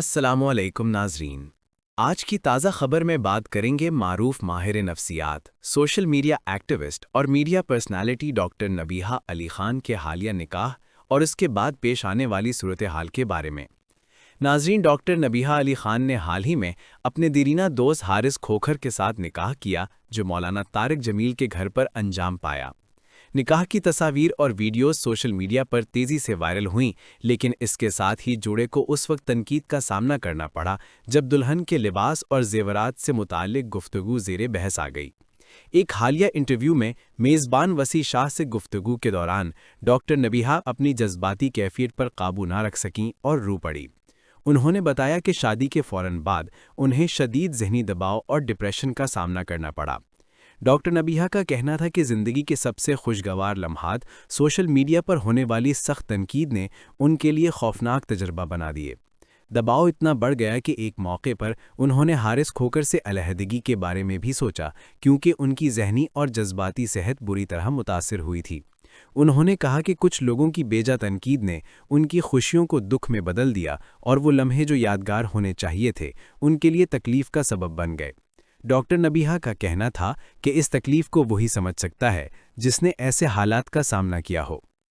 السلام علیکم ناظرین۔ آج کی تازہ خبر میں بات کریں گے معروف ماہر نفسیات، سوشل میڈیا ایکٹیوسٹ اور media personality doctor نبیہہ Ali Khan کے حالیہ نکاح اور اس کے بعد پیش آنے والی صورتحال کے بارے میں۔ ناظرین، ڈاکٹر نبیہہ علی خان نے حال ہی میں اپنے دیرینہ دوست حارث کھوکھر کے ساتھ نکاح کیا، جو مولانا طارق جمیل کے گھر پر انجام پایا۔ نکاح کی تصاویر اور ویڈیوز سوشل میڈیا پر تیزی سے وائرل ہوئیں، لیکن اس کے ساتھ ہی جوڑے کو اس وقت تنقید کا سامنا کرنا پڑا جب دلہن کے لباس اور زیورات سے متعلق گفتگو زیر بحث آ گئی۔ ایک حالیہ انٹرویو میں میزبان وسیع شاہ سے گفتگو کے دوران ڈاکٹر نبیہہ اپنی جذباتی کیفیت پر قابو نہ رکھ سکیں اور رو پڑیں۔ انہوں نے بتایا کہ شادی کے فوراً بعد انہیں شدید ذہنی دباؤ اور ڈپریشن کا سامنا کرنا پڑا۔ ڈاکٹر نبیہہ کا کہنا تھا کہ زندگی کے سب سے خوشگوار لمحات سوشل میڈیا پر ہونے والی سخت تنقید نے ان کے لیے خوفناک تجربہ بنا دیے۔ دباؤ اتنا بڑھ گیا کہ ایک موقع پر انہوں نے حارث کھوکھر سے علیحدگی کے بارے میں بھی سوچا، کیونکہ ان کی ذہنی اور جذباتی صحت بری طرح متاثر ہوئی تھی۔ انہوں نے کہا کہ کچھ لوگوں کی بیجا تنقید نے ان کی خوشیوں کو دکھ میں بدل دیا اور وہ لمحے جو یادگار ہونے چاہیے تھے ان کے لیے تکلیف کا سبب بن گئے۔ ڈاکٹر نبیہہ کا کہنا تھا کہ اس تکلیف کو وہی سمجھ سکتا ہے جس نے ایسے حالات کا سامنا کیا ہو۔